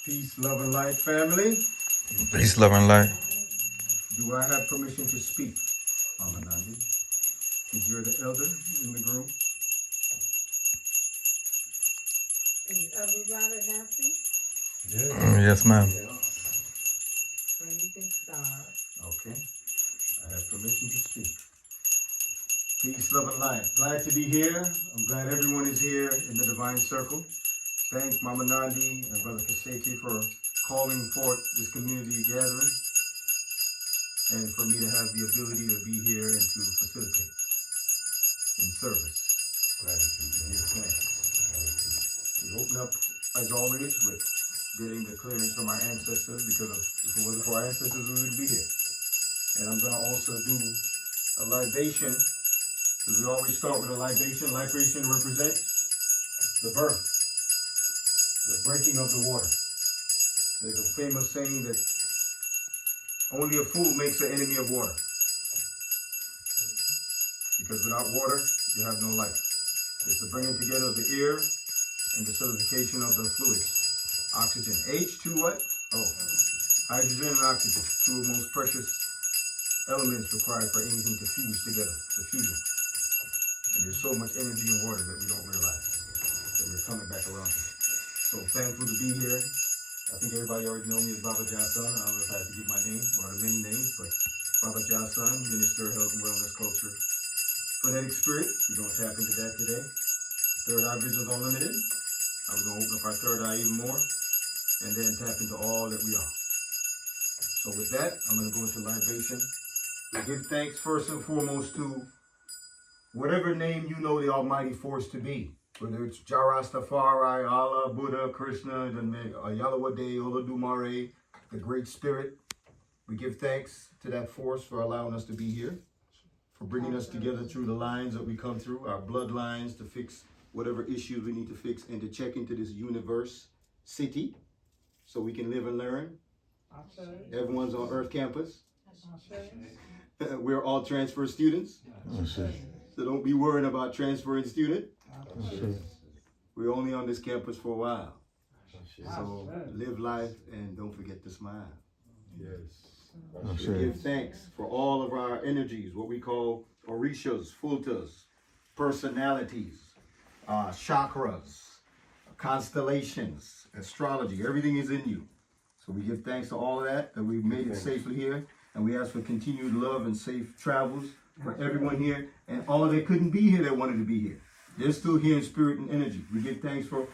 Peace, love, and light, family. Peace, love, and light. Do I have permission to speak, Mama Nandi? Since you're the elder in the group. Is everybody happy? Yes, ma'am. So you can start. Okay. I have permission to speak. Peace, love, and light. Glad to be here. I'm glad everyone is here in the Divine Circle. Thank Mama Nandi and Brother Kaseki for calling forth this community gathering and for me to have the ability to be here and to facilitate in service. Gratitude. Yes, thanks. We open up, as always, with getting the clearance from our ancestors, because if it wasn't for our ancestors, we wouldn't be here. And I'm going to also do a libation, because we always start with a libation. Libation represents the birth, the breaking of the water. There's a famous saying that only a fool makes an enemy of water. Because without water, you have no life. It's the bringing together of the air and the solidification of the fluids. Oxygen. H2 what? Oh, hydrogen and oxygen. Two of the most precious elements required for anything to fuse together. The fusion. And there's so much energy in water that we don't realize that we're coming back around to. So thankful to be here. I think everybody already know me as Baba Jah Sun. I don't know if I have to give my name, one of the many names, but Baba Jah Sun, Minister of Health and Wellness Culture. Phonetic Spirit, we're going to tap into that today. Third Eye Visions Unlimited. I was going to open up our third eye even more, and then tap into all that we are. So with that, I'm going to go into libation. We give thanks first and foremost to whatever name you know the Almighty Force to be. Whether it's Jah Rastafari, Allah, Buddha, Krishna, Yahweh, Olodumare, the Great Spirit. We give thanks to that force for allowing us to be here, for bringing us together through the lines that we come through, our bloodlines, to fix whatever issues we need to fix, and to check into this universe city so we can live and learn. Everyone's on Earth campus. We're all transfer students. So don't be worrying about transferring student. We're only on this campus for a while. So live life and don't forget to smile. Yes. We give thanks for all of our energies, what we call orishas, fultas, personalities, chakras, constellations, astrology. Everything is in you. So we give thanks to all of that we've made it safely here. And we ask for continued love and safe travels for everyone here and all that couldn't be here that wanted to be here. They're still here in spirit and energy. We give thanks for,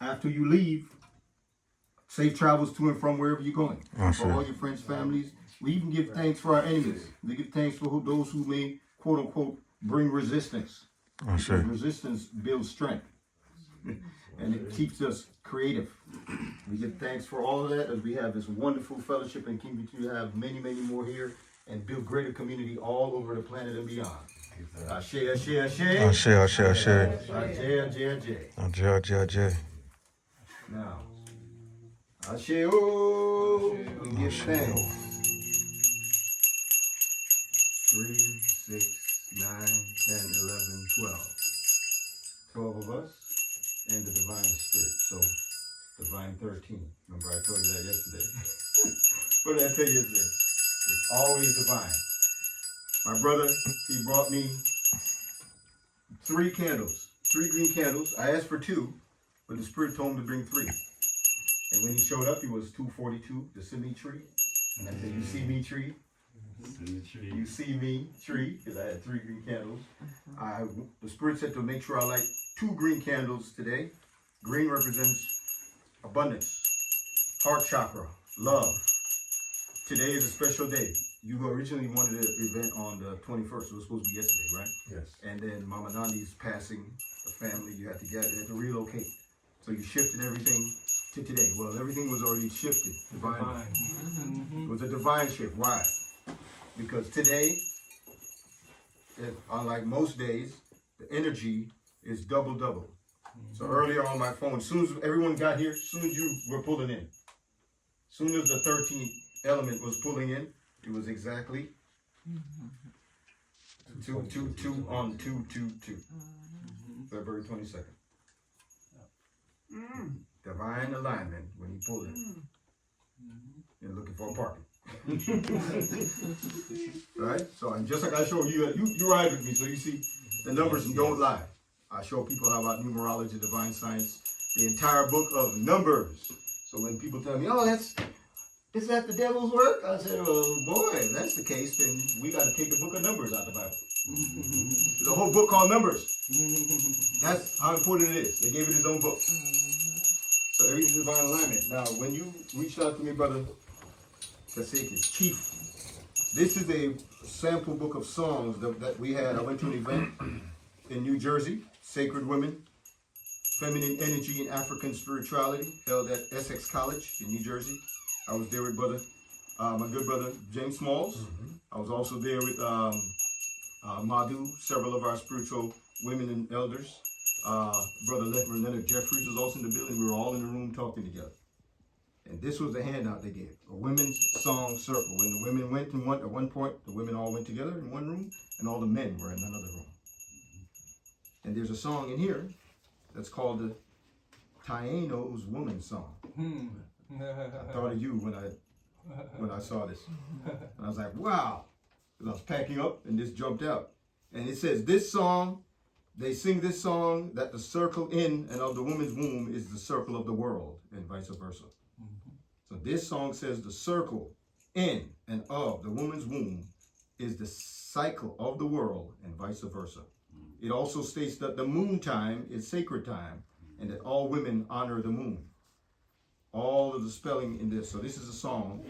after you leave, safe travels to and from wherever you're going. For all your friends, families. We even give thanks for our enemies. We give thanks for those who may, quote unquote, bring resistance. Because resistance builds strength. And it keeps us creative. We give thanks for all of that as we have this wonderful fellowship and continue to have many, many more here and build greater community all over the planet and beyond. Ashe, ashe, ashe. Ashe, ashe, ashe. Ashe, ashe, ashe. Ashe, ashe, ashe. Now, ashe, oh, we give thanks. 3, 6, 9, 10, 11, 12. 12 of us and the Divine Spirit. So, Divine 13. Remember I told you that yesterday. What did I tell you yesterday? It's always divine. My brother, he brought me 3 candles, 3 green candles. I asked for 2, but the Spirit told him to bring 3. And when he showed up, he was 242, the semi tree. And I said, you see me, tree? You see me, tree, because I had 3 green candles. The Spirit said to make sure I light 2 green candles today. Green represents abundance, heart chakra, love. Today is a special day. You originally wanted an event on the 21st. It was supposed to be yesterday, right? Yes. And then Mama Nandi's passing, the family, you had to gather, you had to relocate. So you shifted everything to today. Well, everything was already shifted divinely. It was a divine shift. Why? Because today, unlike most days, the energy is double. So earlier on my phone, as soon as everyone got here, as soon as you were pulling in, as soon as the 13th element was pulling in, it was exactly 2 on 2. February 22nd. divine alignment when he pulled it. You're looking for a parking. Right? So, and just like I showed you, you ride with me, so you see the numbers don't lie. I show people how about numerology, divine science, the entire book of numbers. So when people tell me, oh, is that the devil's work? I said, oh boy, if that's the case, then we got to take the book of numbers out of the Bible. There's a whole book called Numbers. That's how important it is. They gave it his own book. So everything's divine alignment. Now, when you reached out to me, brother Kaseki, Chief, this is a sample book of songs that we had. I went to an event in New Jersey, Sacred Women, Feminine Energy and African Spirituality, held at Essex College in New Jersey. I was there with my good brother James Smalls. I was also there with Madhu, several of our spiritual women and elders. Brother Leonard Jeffries was also in the building. We were all in the room talking together. And this was the handout they gave, a women's song circle. When the women went at one point, the women all went together in one room, and all the men were in another room. And there's a song in here that's called the Taino's Woman Song. I thought of you when I saw this. And I was like, wow. And I was packing up and this jumped out. And it says this song, they sing this song that the circle in and of the woman's womb is the circle of the world and vice versa. So this song says the circle in and of the woman's womb is the cycle of the world and vice versa. It also states that the moon time is sacred time and that all women honor the moon. All of the spelling in this. So this is a song,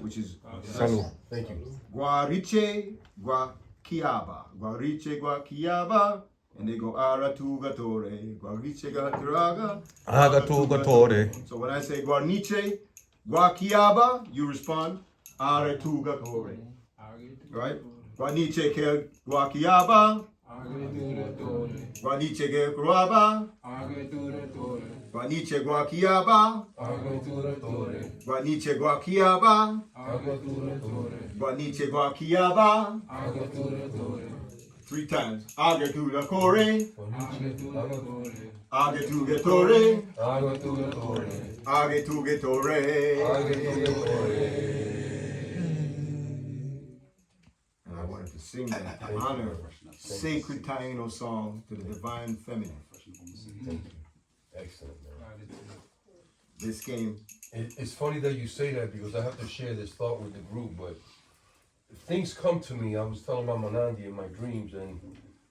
which is Salud. Thank you. Guariche Guakiaba. Guariche Guakiaba. And they go Aratugatore. Guariche Gaturaga. Agatugatore. So when I say Guarniche Guakiaba, you respond Aratugatore. Right? Guarniche Ke Guakiaba. Guaniche Ke Gruaba. Guaniche Guakiaba. Guaniche Guakiaba. Guaniche Guakiaba. 3 times. Agetura Kore. Agetugetore. Agetugetore. And I wanted to sing that to honor sacred Taino song to the divine feminine. Excellent, man. This came. It's funny that you say that because I have to share this thought with the group, but things come to me. I was telling my Manandi in my dreams, and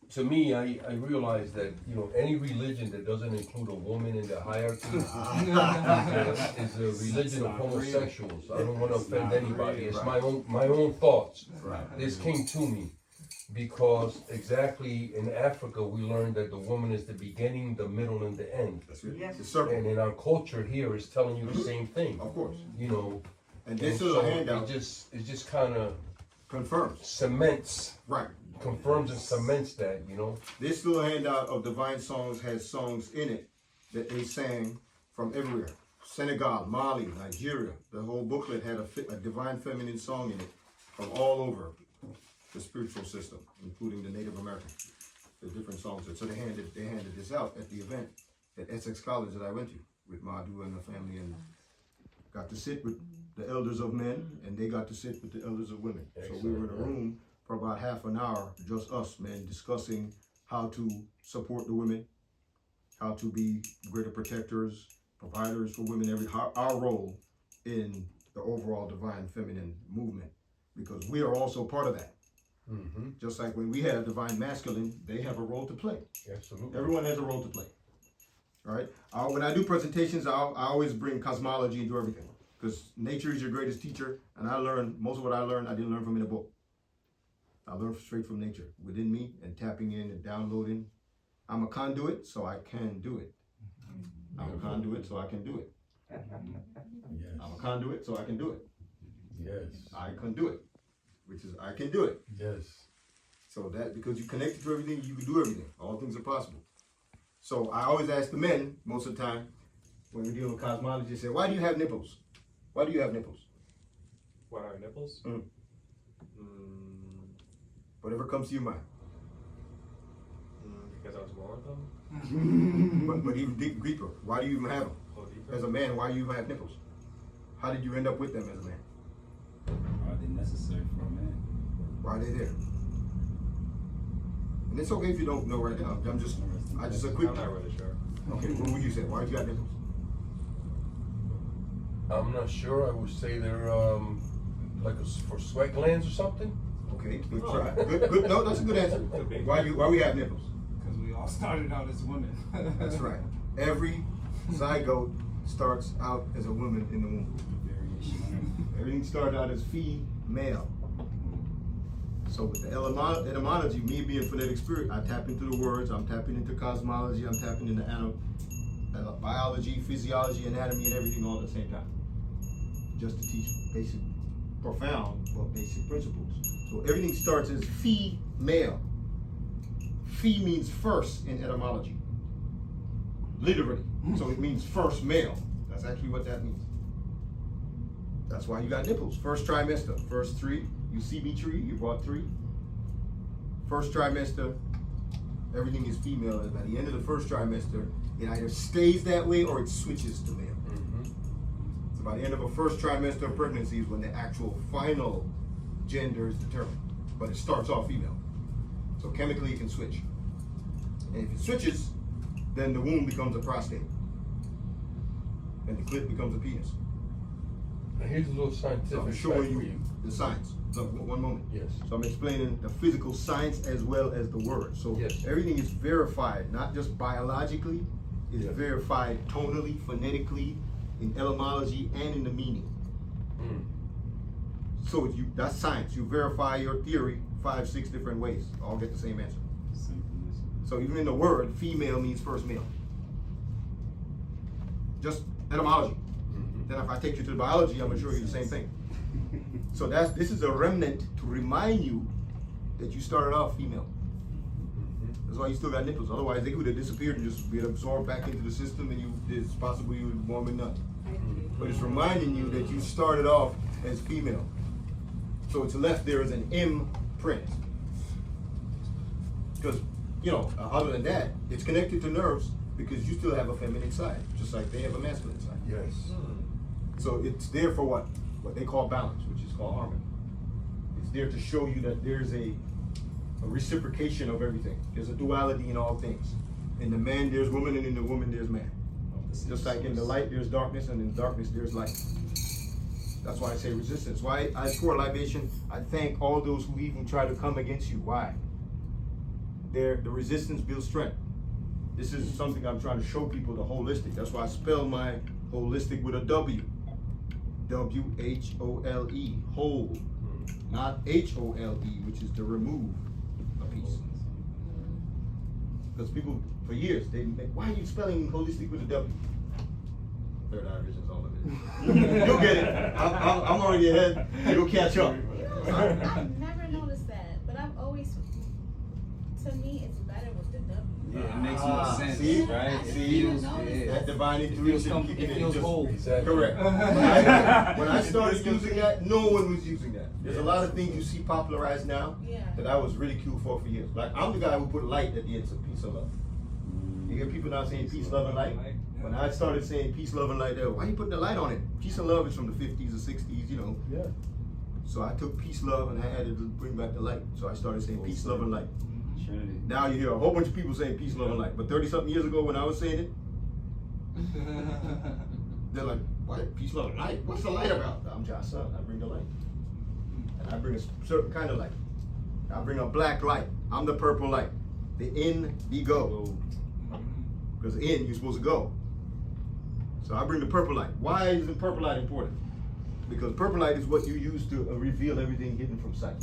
to me, I realized that, you know, any religion that doesn't include a woman in the hierarchy is a religion of homosexuals. I don't want to offend anybody. It's my own thoughts. This came to me because exactly in Africa we learned that the woman is the beginning, the middle, and the end. That's it. Yes. The circle. And in our culture here, it's telling you the same thing. Of course. You know. And this is a handout. It just kind of confirms, cements. Right. Confirms and cements that, you know. This little handout of divine songs has songs in it that they sang from everywhere. Senegal, Mali, Nigeria. The whole booklet had a divine feminine song in it from all over the spiritual system, including the Native Americans. The different songs. So they handed this out at the event at Essex College that I went to with Madhu and the family, and got to sit with the elders of men, and they got to sit with the elders of women. Excellent. So we were in a room for about half an hour, just us men, discussing how to support the women, how to be greater protectors, providers for women, our role in the overall divine feminine movement, because we are also part of that. Mm-hmm. Just like when we had a divine masculine, they have a role to play. Absolutely. Everyone has a role to play. All right. When I do presentations, I always bring cosmology into everything, because nature is your greatest teacher, and I learned most of what I learned. I didn't learn from in a book. I learned straight from nature within me, and tapping in and downloading. I'm a conduit, so I can do it. I'm a conduit, so I can do it. Yes. I'm a conduit, so I can do it. Yes. I can do it, which is I can do it. Yes. So that because you connected to everything, you can do everything. All things are possible. So I always ask the men most of the time when we deal with cosmology, say, why do you have nipples? Why do you have nipples? What are nipples? Whatever comes to your mind. Because I was born with them. but even deeper, why do you even have them? Oh, deeper? As a man, why you even have nipples? How did you end up with them as a man? Are they necessary for a man? Why are they there? And it's okay if you don't know right now. I just a quick. I'm not really sure. Okay, what would you say? Why do you got nipples? I'm not sure. I would say they're like for sweat glands or something. Okay, good try. Good. No, that's a good answer. Why we have nipples? Because we all started out as women. That's right. Every zygote starts out as a woman in the womb. Variation. Everything started out as female. So with the etymology, me being phonetic spirit, I tap into the words, I'm tapping into cosmology, I'm tapping into biology, physiology, anatomy, and everything all at the same time. Just to teach basic, profound, but basic principles. So everything starts as female. Fe means first in etymology. Literally. So it means first male. That's actually what that means. That's why you got nipples. First trimester, first 3. You see me tree, you brought 3. First trimester, everything is female. And by the end of the first trimester, it either stays that way or it switches to male. So by the end of a first trimester of pregnancy is when the actual final gender is determined. But it starts off female. So chemically it can switch. And if it switches, then the womb becomes a prostate. And the clit becomes a penis. Now here's a little scientific So I'm fact showing for you the science. So one moment. Yes. So I'm explaining the physical science as well as the word. So Yes. everything is verified, not just biologically, it's Yeah. verified tonally, phonetically, in etymology, and in the meaning. So that's science. You verify your theory 5, 6 different ways. All get the same answer. So even in the word, female means first male. Just etymology. Then if I take you to the biology, I'm gonna show you the same thing. So this is a remnant to remind you that you started off female. That's why you still got nipples. Otherwise, they would have disappeared and just been absorbed back into the system, and it's possible you would warm and nut. But it's reminding you that you started off as female. So it's left there as an imprint. Because, other than that, it's connected to nerves because you still have a feminine side, just like they have a masculine side. Yes. So it's there for what they call balance, which is called harmony. It's there to show you that there's a reciprocation of everything. There's a duality in all things. In the man, there's woman, and in the woman, there's man. Just like in the light, there's darkness, and in the darkness, there's light. That's why I say resistance. Why I pour a libation, I thank all those who even try to come against you. Why? The resistance builds strength. This is something I'm trying to show people, the holistic. That's why I spell my holistic with a W. W-H-O-L-E, whole. Not H-O-L-E, which is to remove a piece. Because people, for years, why are you spelling holistic with a W? Third eye vision's all of it. You'll get it. I'm already ahead. You'll catch up. I've never noticed that, but I've always, to me, it's better with the W. Yeah, it makes more sense, see? right? I didn't even notice That divine intuition kicking in. feels just- whole. Exactly. Correct. When I started using that, no one was using that. There's a lot of things you see popularized now Yeah. that I was ridiculed for years. Like, I'm the guy who put light at the end of peace and love. You hear people now saying peace, love, and light? When I started saying peace, love, and light, why are you putting the light on it? Peace and love is from the 50s or 60s, Yeah. So I took peace, love, and I added to bring back the light. So I started saying peace, love, and light. Trinity. Now you hear a whole bunch of people saying peace, love, and light. But 30-something years ago when I was saying it, they're like, what? Peace, love, and light? What's the light about? I'm Jah Sun. I bring the light. And I bring a certain kind of light. I bring a black light. I'm the purple light. The indigo. Because in, you're supposed to go. So I bring the purple light. Why is the purple light important? Because purple light is what you use to reveal everything hidden from sight.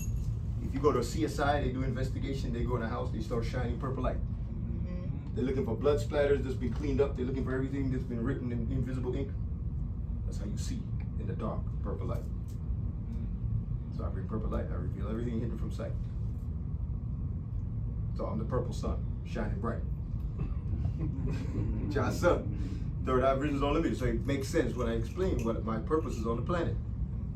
If you go to a CSI, they do investigation, they go in a house, they start shining purple light. They're looking for blood splatters that's been cleaned up. They're looking for everything that's been written in invisible ink. That's how you see in the dark, purple light. So I bring purple light. I reveal everything hidden from sight. So I'm the purple sun, shining bright. Jah Sun. Third eye vision is unlimited. So it makes sense when I explain what my purpose is on the planet.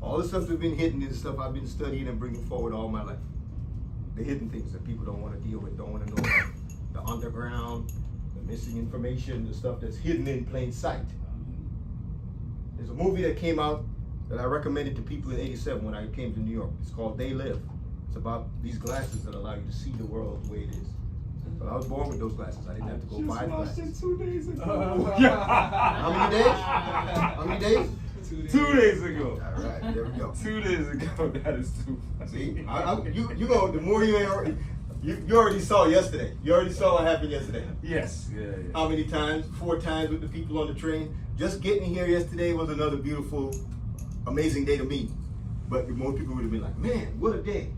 All the stuff that's been hidden is stuff I've been studying and bringing forward all my life. The hidden things that people don't want to deal with, don't want to know about. The underground, the missing information, the stuff that's hidden in plain sight. There's a movie that came out that I recommended to people in '87 when I came to New York. It's called They Live. It's about these glasses that allow you to see the world the way it is. But I was born with those glasses. I didn't have to go buy the glasses. 2 days ago. How many days? How many days? 2 days ago. All right, there we go. 2 days ago. That is too funny. See, you go. The more you already saw yesterday. You already saw what happened yesterday. Yes. Yeah. How many times? 4 times with the people on the train. Just getting here yesterday was another beautiful, amazing day to me. But most people would have been like, man, what a day.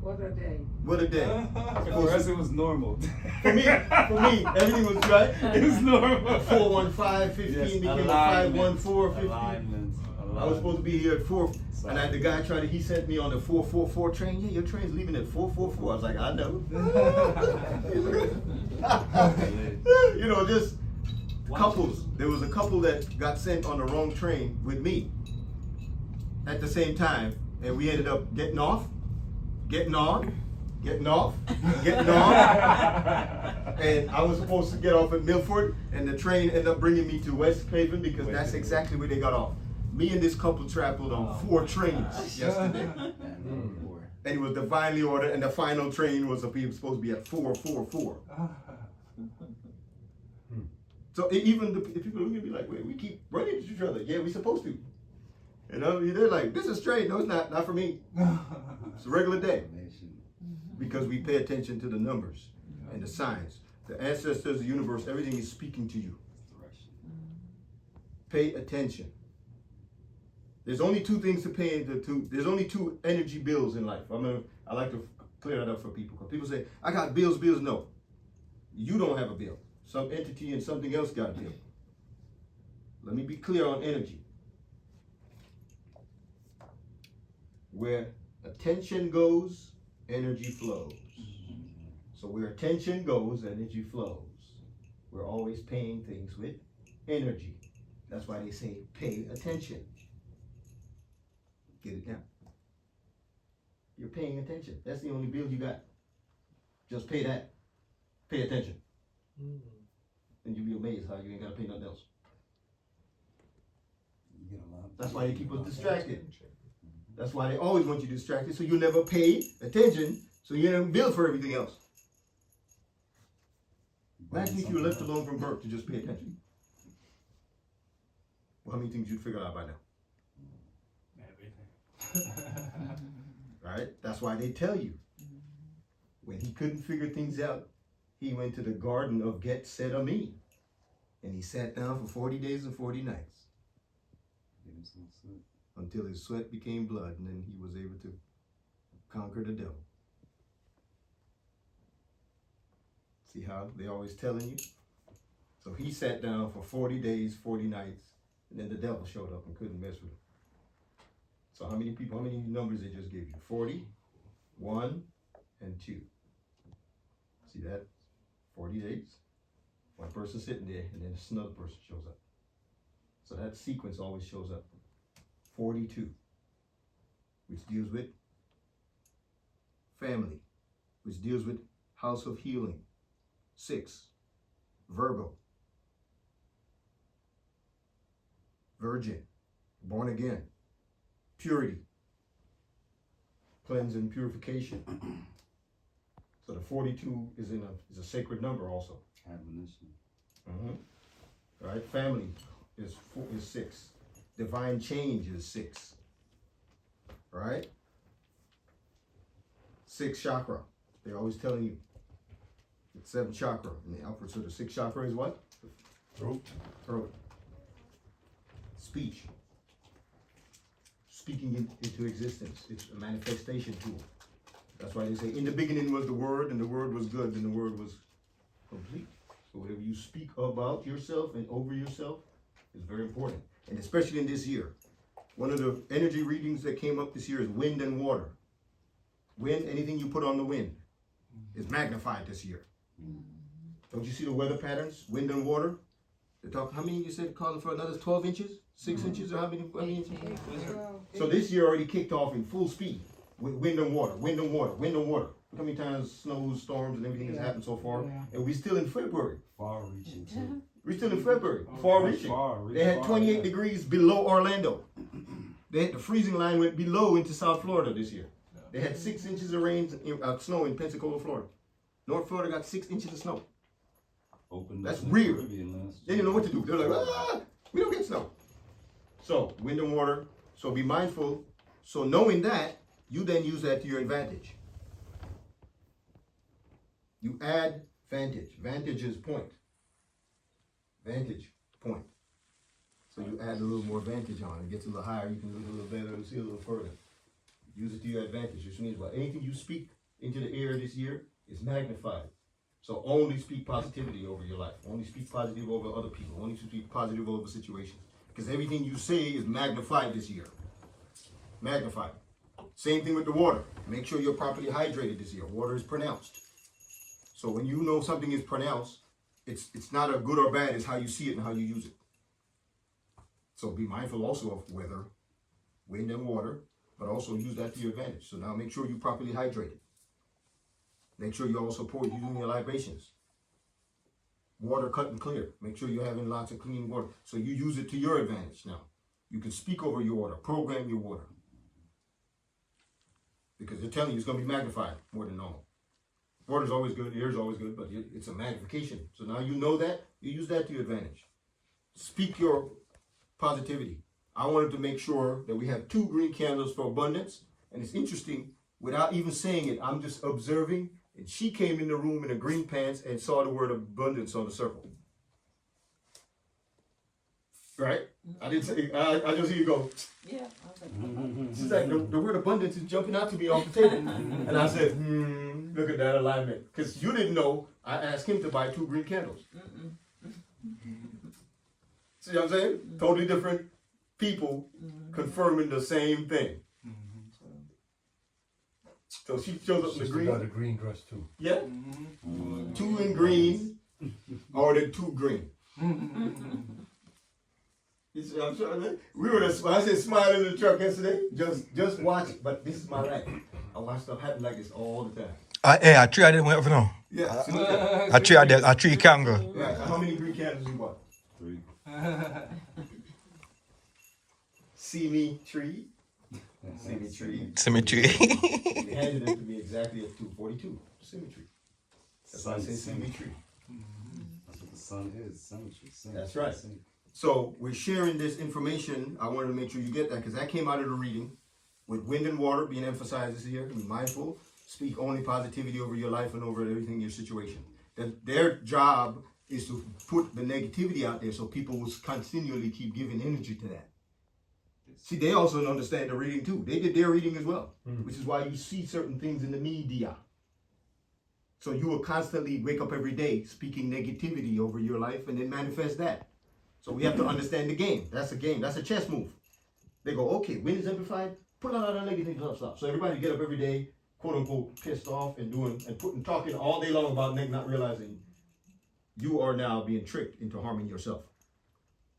What a day. What a day. For us, it was normal. For me, everything was right. It was normal. 4:15, 15 became a 5:14, 15. Alignment. I was supposed to be here at 4, and the guy he sent me on the 4:44 train. Yeah, your train's leaving at 4:44. I was like, I know. You know, just couples. There was a couple that got sent on the wrong train with me at the same time, and we ended up getting off, getting on. And I was supposed to get off at Milford, and the train ended up bringing me to West Haven because that's exactly where they got off. Me and this couple traveled on 4 trains yesterday. And it was divinely ordered, and the final train was supposed to be at 4:44. So even the people look at me like, wait, we keep running into each other. Yeah, we supposed to. You know, they're like, this is straight. No, it's not for me. It's a regular day. Because we pay attention to the numbers and the signs. The ancestors, the universe, everything is speaking to you. Pay attention. There's only 2 things to pay into. There's only 2 energy bills in life. I like to clear that up for people. Because people say, I got bills. No. You don't have a bill. Some entity and something else got a bill. Let me be clear on energy. Where attention goes, energy flows. So where attention goes, energy flows. We're always paying things with energy. That's why they say pay attention. Get it now. You're paying attention. That's the only bill you got. Just pay that. Pay attention. And you'll be amazed how you ain't got to pay nothing else. That's why they keep us distracted. That's why they always want you distracted, so you never pay attention, so you never bill for everything else. Imagine if you were left alone from birth to just pay attention. Well, how many things you'd figure out by now? Right? That's why they tell you. When he couldn't figure things out, he went to the garden of Gethsemane, and he sat down for 40 days and 40 nights. Until his sweat became blood, and then he was able to conquer the devil. See how they always telling you? So he sat down for 40 days, 40 nights, and then the devil showed up and couldn't mess with him. So how many numbers they just gave you? 40, 1, and 2. See that? 40 days. One person sitting there, and then another person shows up. So that sequence always shows up. 42, which deals with family, which deals with house of healing. 6, Virgo, virgin, born again, purity, cleanse and purification. So the 42 is a sacred number also. Admonition. Right, family is 6. Divine change is 6. Right? 6 chakra. They're always telling you. It's 7th chakra. And the upper, so the 6th chakra is what? Throat. Speech. Speaking into existence. It's a manifestation tool. That's why they say, in the beginning was the Word, and the Word was good, and the Word was complete. So whatever you speak about yourself and over yourself is very important. And especially in this year. One of the energy readings that came up this year is wind and water. Wind, anything you put on the wind is magnified this year. Don't you see the weather patterns? Wind and water. They talk, how many you said calling for another 12 inches? 6 inches or how many inches? So this year already kicked off in full speed with wind and water, wind and water, wind and water. Look how many times snows, storms, and everything has happened so far. And we're still in February. Far reaching too. We're still in February, far that's reaching. far, They had far, 28 yeah. degrees below Orlando. They had the freezing line went below into South Florida this year. They had 6 inches of snow in Pensacola, Florida. North Florida got 6 inches of snow. That's weird. They didn't know what to do. They're like, we don't get snow. So, wind and water. So be mindful. So knowing that, you then use that to your advantage. You add vantage. Vantage is point. Vantage point. So you add a little more vantage on it. It gets a little higher. You can look a little better and see a little further. Use it to your advantage, which means anything you speak into the air this year is magnified. So only speak positivity over your life. Only speak positive over other people. Only speak positive over situations. Because everything you say is magnified this year. Magnified. Same thing with the water. Make sure you're properly hydrated this year. Water is pronounced. So when you know something is pronounced, it's not a good or bad, it's how you see it and how you use it. So be mindful also of weather, wind and water, but also use that to your advantage. So now make sure you're properly hydrated. Make sure you also using your libations. Water cut and clear. Make sure you're having lots of clean water. So you use it to your advantage now. You can speak over your water, program your water. Because they're telling you it's going to be magnified more than normal. Water's always good, air's always good, but it's a magnification. So now you know that, you use that to your advantage. Speak your positivity. I wanted to make sure that we have 2 green candles for abundance. And it's interesting, without even saying it, I'm just observing. And she came in the room in a green pants and saw the word abundance on the circle. Right? I didn't say, I just hear you go. Yeah. She's like, the word abundance is jumping out to me off the table. And I said, look at that alignment. Because you didn't know, I asked him to buy 2 green candles. See what I'm saying? Totally different people confirming the same thing. So she shows up in the Sister green. got a green dress too. Yeah. 2 in green, or the 2 green. You see what I'm saying? We were I said smile in the truck yesterday. Just watch it. But this is my life. I watch stuff happen like this all the time. Hey, I three I didn't wait for now. Yeah. See, look at that. I three can go. Right. How many green candles you bought? 3. See me tree. See me tree. Symmetry. They handed it to me exactly at 2:42. Symmetry. That's why I say symmetry. That's what the sun is. Symmetry. That's right. So we're sharing this information. I wanted to make sure you get that because that came out of the reading. With wind and water being emphasized this year, be mindful. Speak only positivity over your life and over everything in your situation. That their job is to put the negativity out there so people will continually keep giving energy to that. See, they also understand the reading too. They did their reading as well, which is why you see certain things in the media. So you will constantly wake up every day speaking negativity over your life and then manifest that. So we have to understand the game. That's a game. That's a chess move. They go, okay, wind is amplified, put out the negative stuff. So everybody get up every day, quote unquote, pissed off and talking all day long about not realizing you are now being tricked into harming yourself.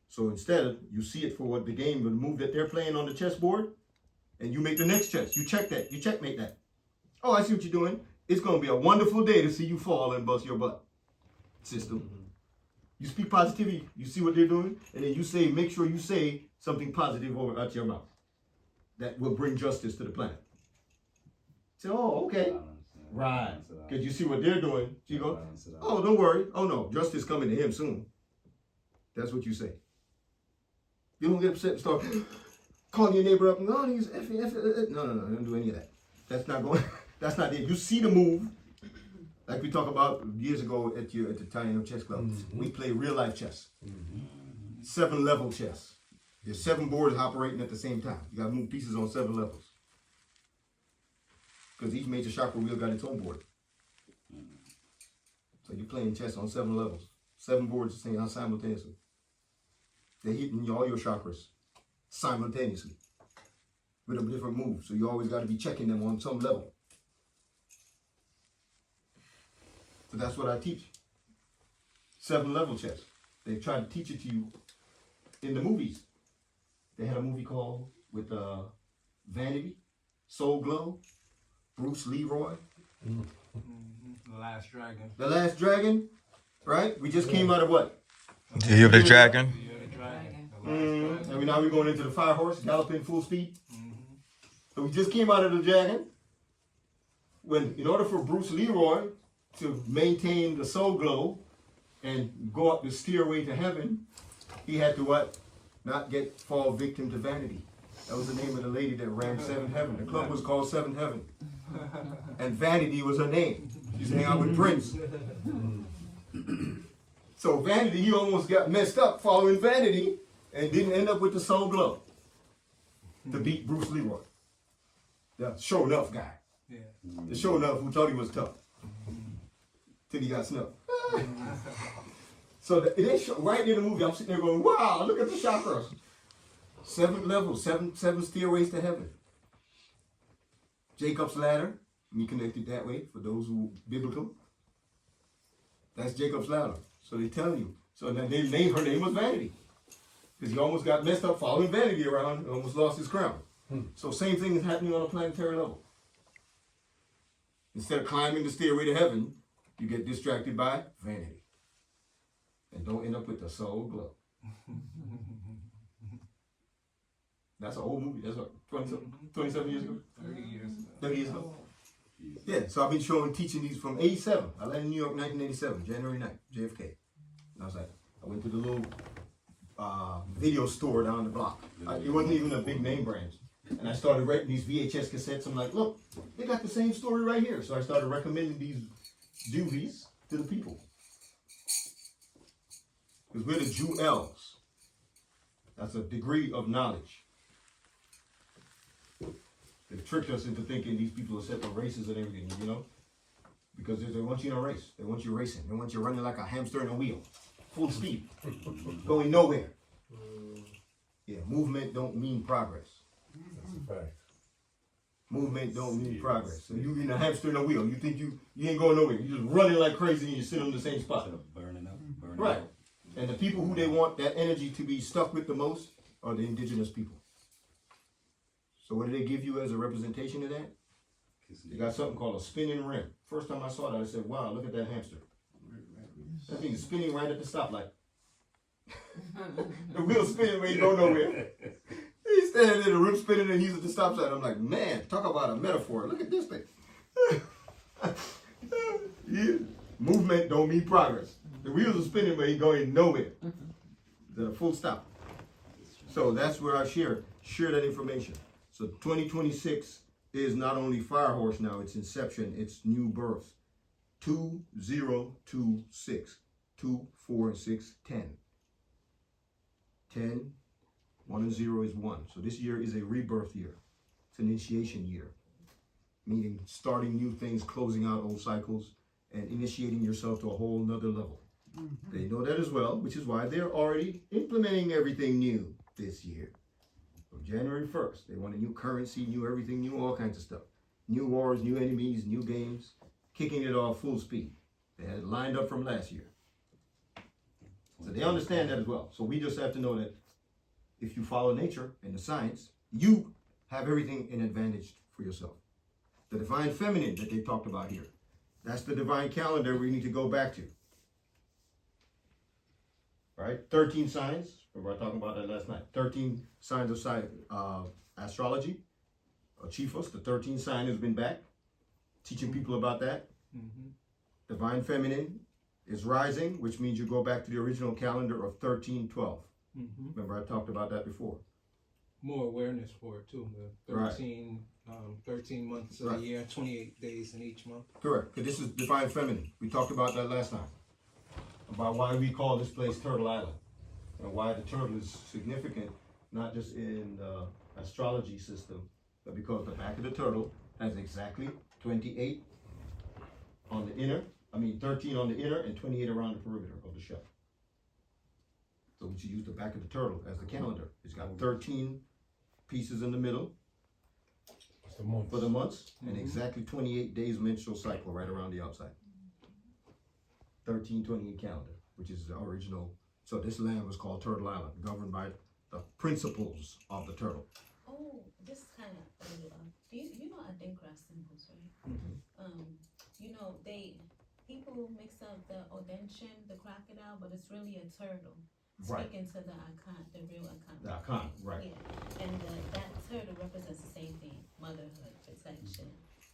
So instead, you see it for what the game, the move that they're playing on the chessboard, and you make the next chess. You check that. You checkmate that. Oh, I see what you're doing. It's going to be a wonderful day to see you fall and bust your butt. System. You speak positivity. You see what they're doing, and then you say, make sure you say something positive out your mouth that will bring justice to the planet. Say, oh, okay. Right. Because you see what they're doing. You go, oh, don't worry. Oh, no. Justice coming to him soon. That's what you say. You don't get upset and start calling your neighbor up and oh, he's effing. No, don't do any of that. That's not going. That's not it. You see the move, like we talked about years ago at the Tiny Chess Club. We play real life chess, 7-level chess. There's 7 boards operating at the same time. You got to move pieces on 7 levels because each major chakra wheel got its own board. So you're playing chess on 7 levels, 7 boards simultaneously. They're hitting all your chakras simultaneously with a different move. So you always got to be checking them on some level. So that's what I teach. 7-level chess. They try to teach it to you in the movies. They had a movie called with Vanity, Soul Glow, Bruce Leroy. The Last Dragon. The Last Dragon, right? We just came out of what? Do you hear the dragon? And now we're going into the fire horse, galloping full speed. So we just came out of the dragon. When, in order for Bruce Leroy to maintain the soul glow and go up the stairway to heaven, he had to what? Not fall victim to vanity. That was the name of the lady that ran Seventh Heaven. The club was called Seventh Heaven. And vanity was her name. She used to hang out with Prince. So vanity, he almost got messed up following vanity and didn't end up with the soul glow to beat Bruce Leroy. The show enough guy. Yeah. The show enough who thought he was tough. Till he got snuffed. So it show, right in the movie, I'm sitting there going, wow, look at the chakras. 7 levels, seven stairways to heaven. Jacob's ladder, we connected that way for those who biblical. That's Jacob's ladder. So they tell you. So then her name was Vanity. Because he almost got messed up following Vanity around and almost lost his crown. So same thing is happening on a planetary level. Instead of climbing the stairway to heaven, you get distracted by vanity. And don't end up with the soul glow. That's an old movie. That's what, 27 years ago? 30 years. 30 years ago. Yeah, so I've been teaching these from 87. I landed in New York 1987, January 9th, JFK. And I was like, I went to the little video store down the block. It wasn't even a big name brand. And I started writing these VHS cassettes. I'm like, look, they got the same story right here. So I started recommending these doohies to the people. Because we're the Jewels. That's a degree of knowledge. They tricked us into thinking these people are separate races and everything, you know? Because they want you in a race. They want you racing. They want you running like a hamster in a wheel. Full speed. Going nowhere. Yeah, movement don't mean progress. That's a fact. Movement don't mean progress. So you in a hamster in a wheel. You think you ain't going nowhere. You just running like crazy and you sit on the same spot. Burning up. Right. And the people who they want that energy to be stuck with the most are the indigenous people. So what do they give you as a representation of that? They got something called a spinning rim. First time I saw that, I said, wow, look at that hamster. That thing is spinning right at the stoplight. The wheel's spinning but you go nowhere. He's standing there, the rim spinning, and he's at the stop sign. I'm like, man, talk about a metaphor. Look at this thing. Yeah. Movement don't mean progress. The wheels are spinning, but he's going nowhere. There's a full stop. So that's where I share that information. So 2026 is not only Fire Horse now, it's inception, it's new birth. 2026. 2, 4, and 6, 10. 10, 1 and 0 is 1. So this year is a rebirth year. It's an initiation year. Meaning starting new things, closing out old cycles, and initiating yourself to a whole nother level. They know that as well, which is why they're already implementing everything new this year. From January 1st, they want a new currency, new everything, new all kinds of stuff. New wars, new enemies, new games, kicking it off full speed. They had it lined up from last year. So they understand that as well. So we just have to know that if you follow nature and the science, you have everything in advantage for yourself. The divine feminine that they talked about here, that's the divine calendar we need to go back to. Right? 13 signs. Remember I talked about that last night. 13 signs of astrology. Chiefos, the 13th sign has been back. Teaching people about that. Divine feminine is rising, which means you go back to the original calendar of 1312. Remember I talked about that before. More awareness for it too. The 13, 13 months of the year, 28 days in each month. Correct, because this is divine feminine. We talked about that last time. About why we call this place Turtle Island. And why the turtle is significant, not just in the astrology system, but because the back of the turtle has exactly 28 on the inner, 13 on the inner and 28 around the perimeter of the shell. So we should use the back of the turtle as the calendar. It's got 13 pieces in the middle for the months and exactly 28 days menstrual cycle right around the outside. 1328 calendar, which is the original. So this land was called Turtle Island, governed by the principles of the turtle. Oh, this is kind of you know Adinkra symbols, right? You know people mix up the Odention, the crocodile, but it's really a turtle. Right. Speaking to the icon, the real icon. The icon, right. Yeah, and that turtle represents the same thing: motherhood, protection,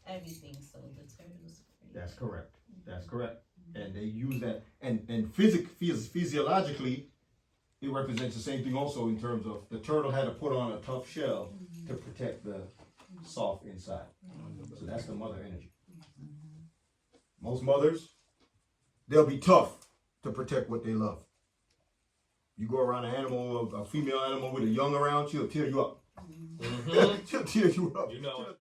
everything. So the turtle's great. That's correct. That's correct. And they use that, and physiologically, it represents the same thing also in terms of the turtle had to put on a tough shell to protect the soft inside. So that's the mother energy. Most mothers, they'll be tough to protect what they love. You go around an animal, a female animal with a young around, she'll tear you up. She'll tear you up. You know it.